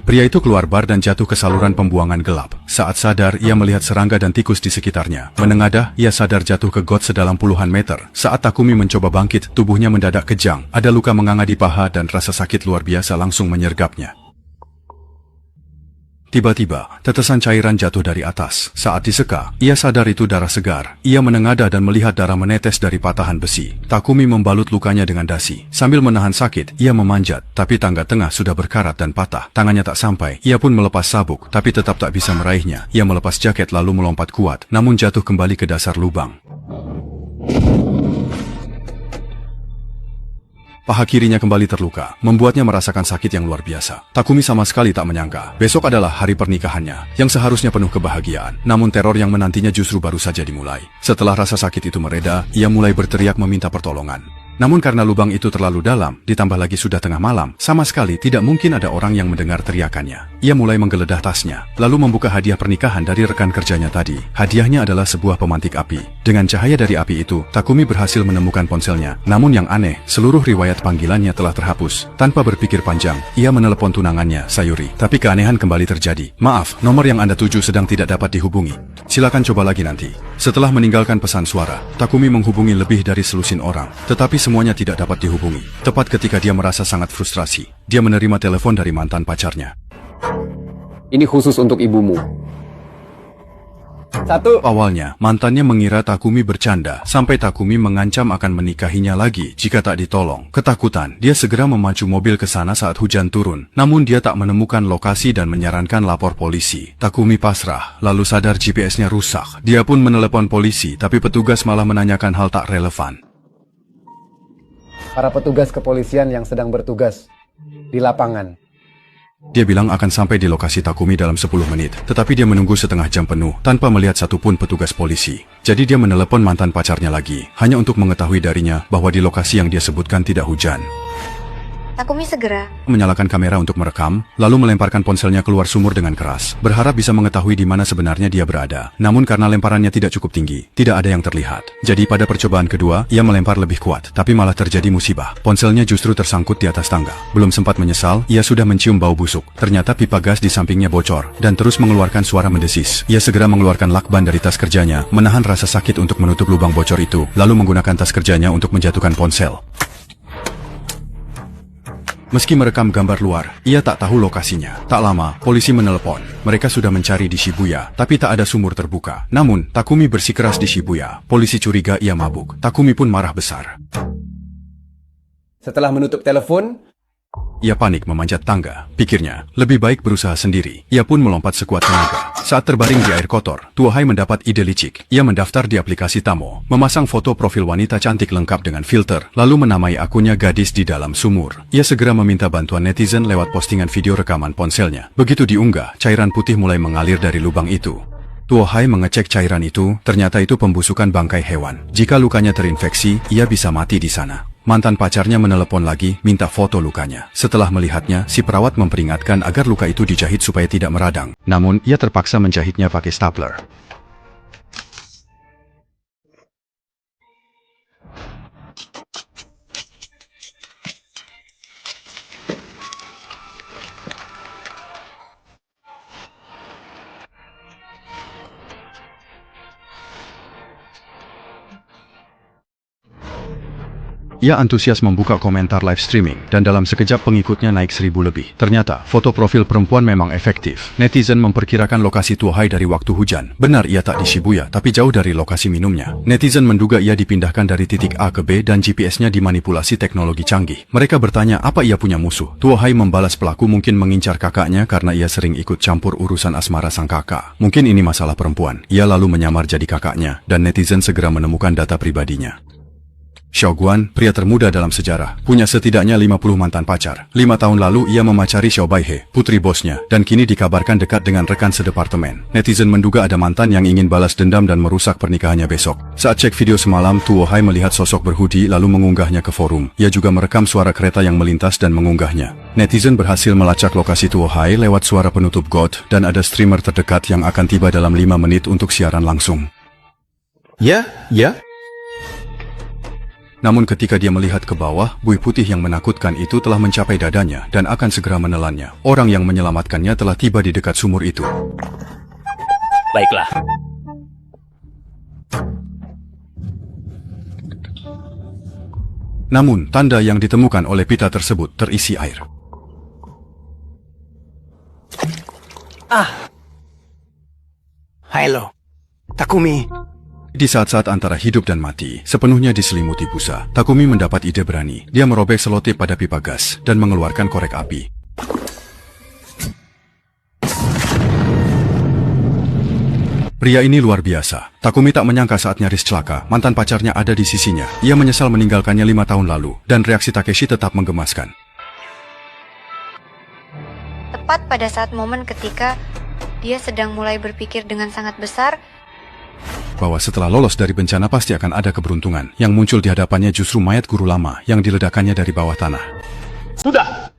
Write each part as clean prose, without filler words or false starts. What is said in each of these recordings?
Pria itu keluar bar dan jatuh ke saluran pembuangan gelap. Saat sadar, ia melihat serangga dan tikus di sekitarnya. Menengadah, ia sadar jatuh ke got sedalam puluhan meter. Saat Takumi mencoba bangkit, tubuhnya mendadak kejang. Ada luka menganga di paha dan rasa sakit luar biasa langsung menyergapnya. Tiba-tiba, tetesan cairan jatuh dari atas. Saat diseka, ia sadar itu darah segar. Ia menengadah dan melihat darah menetes dari patahan besi. Takumi membalut lukanya dengan dasi. Sambil menahan sakit, ia memanjat, tapi tangga tengah sudah berkarat dan patah. Tangannya tak sampai. Ia pun melepas sabuk, tapi tetap tak bisa meraihnya. Ia melepas jaket lalu melompat kuat, namun jatuh kembali ke dasar lubang. Paha kirinya kembali terluka, membuatnya merasakan sakit yang luar biasa. Takumi sama sekali tak menyangka, besok adalah hari pernikahannya, yang seharusnya penuh kebahagiaan. Namun teror yang menantinya justru baru saja dimulai. Setelah rasa sakit itu mereda, ia mulai berteriak meminta pertolongan. Namun karena lubang itu terlalu dalam, ditambah lagi sudah tengah malam, sama sekali tidak mungkin ada orang yang mendengar teriakannya. Ia mulai menggeledah tasnya, lalu membuka hadiah pernikahan dari rekan kerjanya tadi. Hadiahnya adalah sebuah pemantik api. Dengan cahaya dari api itu, Takumi berhasil menemukan ponselnya. Namun yang aneh, seluruh riwayat panggilannya telah terhapus. Tanpa berpikir panjang, ia menelepon tunangannya, Sayuri. Tapi keanehan kembali terjadi. Maaf, nomor yang Anda tuju sedang tidak dapat dihubungi. Silakan coba lagi nanti. Setelah meninggalkan pesan suara, Takumi menghubungi lebih dari selusin orang. Tetapi semuanya tidak dapat dihubungi. Tepat ketika dia merasa sangat frustrasi, dia menerima telepon dari mantan pacarnya. Ini khusus untuk ibumu. Awalnya, mantannya mengira Takumi bercanda, sampai Takumi mengancam akan menikahinya lagi jika tak ditolong. Ketakutan, dia segera memacu mobil ke sana saat hujan turun. Namun dia tak menemukan lokasi dan menyarankan lapor polisi. Takumi pasrah, lalu sadar GPS-nya rusak. Dia pun menelepon polisi, tapi petugas malah menanyakan hal tak relevan. Para petugas kepolisian yang sedang bertugas di lapangan. Dia bilang akan sampai di lokasi Takumi dalam 10 menit, tetapi dia menunggu setengah jam penuh tanpa melihat satupun petugas polisi. Jadi dia menelepon mantan pacarnya lagi, hanya untuk mengetahui darinya bahwa di lokasi yang dia sebutkan tidak hujan. Takumi segera Menyalakan kamera untuk merekam, lalu melemparkan ponselnya keluar sumur dengan keras, berharap bisa mengetahui di mana sebenarnya dia berada. Namun karena lemparannya tidak cukup tinggi, tidak ada yang terlihat. Jadi pada percobaan kedua, ia melempar lebih kuat, tapi malah terjadi musibah. Ponselnya justru tersangkut di atas tangga. Belum sempat menyesal, ia sudah mencium bau busuk. Ternyata pipa gas di sampingnya bocor, dan terus mengeluarkan suara mendesis. Ia segera mengeluarkan lakban dari tas kerjanya, menahan rasa sakit untuk menutup lubang bocor itu, lalu menggunakan tas kerjanya untuk menjatuhkan ponsel. Meski merekam gambar luar, ia tak tahu lokasinya. Tak lama, polisi menelepon. Mereka sudah mencari di Shibuya, tapi tak ada sumur terbuka. Namun, Takumi bersikeras di Shibuya. Polisi curiga ia mabuk. Takumi pun marah besar. Setelah menutup telepon, Ia panik memanjat tangga. Pikirnya, lebih baik berusaha sendiri. Ia pun melompat sekuat tenaga. Saat terbaring di air kotor, Tuohai mendapat ide licik. Ia mendaftar di aplikasi Tamo, memasang foto profil wanita cantik lengkap dengan filter, lalu menamai akunnya gadis di dalam sumur. Ia segera meminta bantuan netizen lewat postingan video rekaman ponselnya. Begitu diunggah, cairan putih mulai mengalir dari lubang itu. Tuohai mengecek cairan itu, ternyata itu pembusukan bangkai hewan. Jika lukanya terinfeksi, ia bisa mati di sana. Mantan pacarnya menelepon lagi, minta foto lukanya. Setelah melihatnya, si perawat memperingatkan agar luka itu dijahit supaya tidak meradang. Namun, ia terpaksa menjahitnya pakai stapler. Ia antusias membuka komentar live streaming, dan dalam sekejap pengikutnya naik 1000 lebih. Ternyata, foto profil perempuan memang efektif. Netizen memperkirakan lokasi Tuohai dari waktu hujan. Benar ia tak di Shibuya, tapi jauh dari lokasi minumnya. Netizen menduga ia dipindahkan dari titik A ke B dan GPS-nya dimanipulasi teknologi canggih. Mereka bertanya apa ia punya musuh. Tuohai membalas pelaku mungkin mengincar kakaknya karena ia sering ikut campur urusan asmara sang kakak. Mungkin ini masalah perempuan. Ia lalu menyamar jadi kakaknya, dan netizen segera menemukan data pribadinya. Xiaoguan, pria termuda dalam sejarah, punya setidaknya 50 mantan pacar. 5 tahun lalu ia memacari Xiao Baihe, putri bosnya, dan kini dikabarkan dekat dengan rekan sedepartemen. Netizen menduga ada mantan yang ingin balas dendam dan merusak pernikahannya besok. Saat cek video semalam, Tuohai melihat sosok berhoodie lalu mengunggahnya ke forum. Ia juga merekam suara kereta yang melintas dan mengunggahnya. Netizen berhasil melacak lokasi Tuohai lewat suara penutup got, dan ada streamer terdekat yang akan tiba dalam 5 menit untuk siaran langsung. Ya. Namun ketika dia melihat ke bawah, buih putih yang menakutkan itu telah mencapai dadanya dan akan segera menelannya. Orang yang menyelamatkannya telah tiba di dekat sumur itu. Baiklah. Namun, tanda yang ditemukan oleh pita tersebut terisi air. Halo, Takumi. Di saat-saat antara hidup dan mati, sepenuhnya diselimuti busa, Takumi mendapat ide berani. Dia merobek selotip pada pipa gas dan mengeluarkan korek api. Pria ini luar biasa. Takumi tak menyangka saat nyaris celaka, mantan pacarnya ada di sisinya. Ia menyesal meninggalkannya 5 tahun lalu, dan reaksi Takeshi tetap menggemaskan. Tepat pada saat momen ketika dia sedang mulai berpikir dengan sangat besar, Bahwa setelah lolos dari bencana pasti akan ada keberuntungan. Yang muncul di hadapannya justru mayat guru lama yang diledakannya dari bawah tanah. Sudah.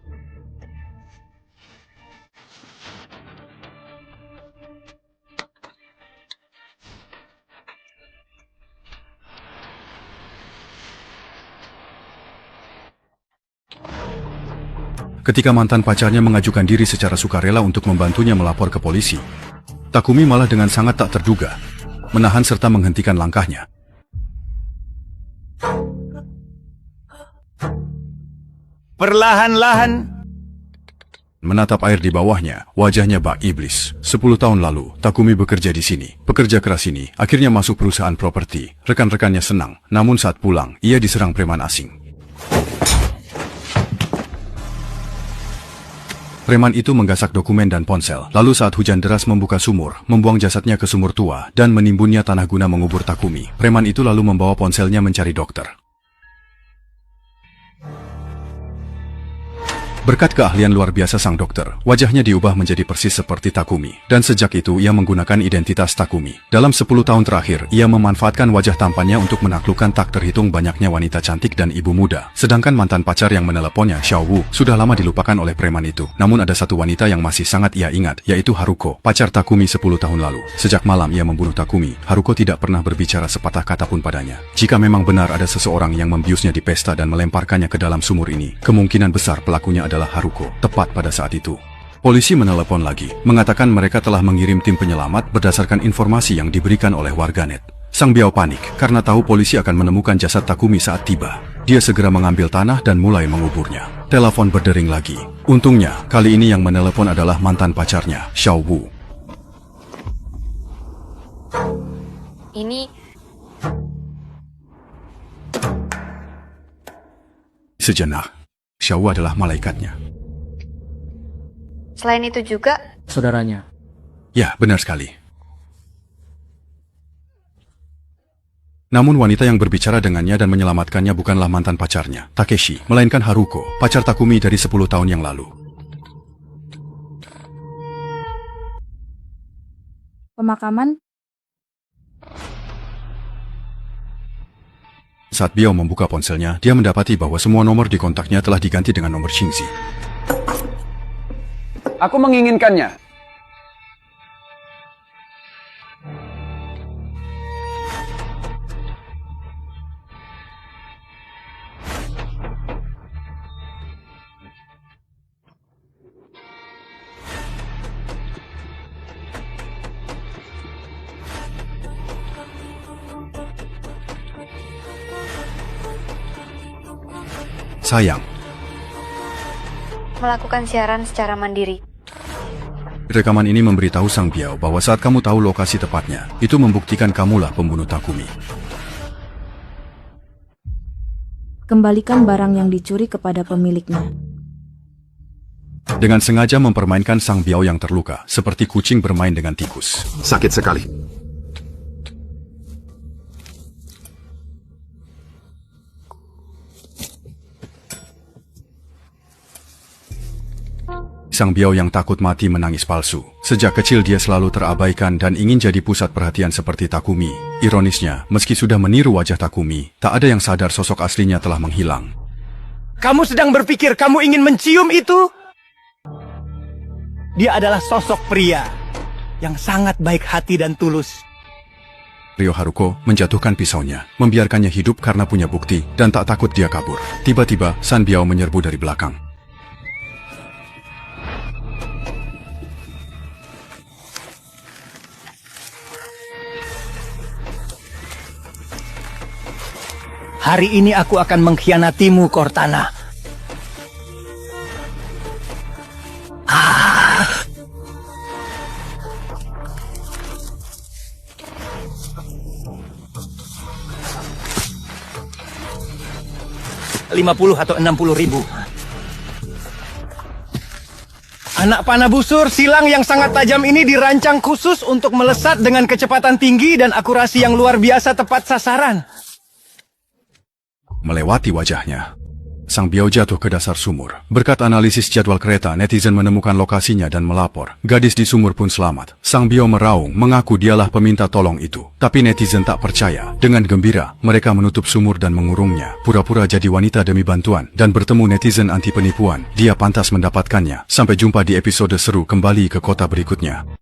Ketika mantan pacarnya mengajukan diri secara sukarela untuk membantunya melapor ke polisi, Takumi malah dengan sangat tak terduga menahan serta menghentikan langkahnya. Perlahan-lahan. Menatap air di bawahnya, wajahnya bak iblis. 10 tahun lalu, Takumi bekerja di sini. Pekerja keras ini akhirnya masuk perusahaan properti. Rekan-rekannya senang, namun saat pulang, ia diserang preman asing. Preman itu menggasak dokumen dan ponsel, lalu saat hujan deras membuka sumur, membuang jasadnya ke sumur tua, dan menimbunnya tanah guna mengubur Takumi. Preman itu lalu membawa ponselnya mencari dokter. Berkat keahlian luar biasa sang dokter, wajahnya diubah menjadi persis seperti Takumi, dan sejak itu ia menggunakan identitas Takumi. Dalam 10 tahun terakhir, ia memanfaatkan wajah tampannya untuk menaklukkan tak terhitung banyaknya wanita cantik dan ibu muda. Sedangkan mantan pacar yang meneleponnya, Xiao Wu, sudah lama dilupakan oleh preman itu. Namun ada satu wanita yang masih sangat ia ingat, yaitu Haruko, pacar Takumi 10 tahun lalu. Sejak malam ia membunuh Takumi, Haruko tidak pernah berbicara sepatah kata pun padanya. Jika memang benar ada seseorang yang membiusnya di pesta dan melemparkannya ke dalam sumur ini, kemungkinan besar pelakunya adalah Haruko. Tepat pada saat itu, polisi menelepon lagi, mengatakan mereka telah mengirim tim penyelamat berdasarkan informasi yang diberikan oleh warganet. Sang Biao panik karena tahu polisi akan menemukan jasad Takumi saat tiba. Dia segera mengambil tanah dan mulai menguburnya. Telepon berdering lagi. Untungnya, kali ini yang menelepon adalah mantan pacarnya, Xiao Wu. ini Sejenak, Xiao Wu adalah malaikatnya. selain itu juga Saudaranya. Ya, benar sekali. Namun wanita yang berbicara dengannya dan menyelamatkannya bukanlah mantan pacarnya, Takeshi, melainkan Haruko, pacar Takumi dari 10 tahun yang lalu. Pemakaman. Saat Biao membuka ponselnya, dia mendapati bahwa semua nomor di kontaknya telah diganti dengan nomor Xingzi. Aku menginginkannya. Sayang, melakukan siaran secara mandiri. rekaman ini memberitahu Sang Biao bahwa saat kamu tahu lokasi tepatnya, itu membuktikan kamulah pembunuh Takumi. Kembalikan barang yang dicuri kepada pemiliknya. Dengan sengaja mempermainkan Sang Biao yang terluka, seperti kucing bermain dengan tikus. Sakit sekali. Sang Biao yang takut mati menangis palsu. Sejak kecil dia selalu terabaikan dan ingin jadi pusat perhatian seperti Takumi. Ironisnya, meski sudah meniru wajah Takumi, tak ada yang sadar sosok aslinya telah menghilang. Kamu sedang berpikir kamu ingin mencium itu? Dia adalah sosok pria yang sangat baik hati dan tulus. Rio Haruko menjatuhkan pisaunya, membiarkannya hidup karena punya bukti dan tak takut dia kabur. Tiba-tiba, San Biao menyerbu dari belakang. Hari ini aku akan mengkhianatimu, Cortana. Ah. 50 atau 60 ribu. Anak panah busur silang yang sangat tajam ini dirancang khusus untuk melesat dengan kecepatan tinggi dan akurasi yang luar biasa tepat sasaran. Melewati wajahnya, Sang Biao jatuh ke dasar sumur. Berkat analisis jadwal kereta, netizen menemukan lokasinya dan melapor. Gadis di sumur pun selamat. Sang Biao meraung, mengaku dialah peminta tolong itu. Tapi netizen tak percaya. Dengan gembira, mereka menutup sumur dan mengurungnya. Pura-pura jadi wanita demi bantuan. Dan bertemu netizen anti penipuan. Dia pantas mendapatkannya. Sampai jumpa di episode seru kembali ke kota berikutnya.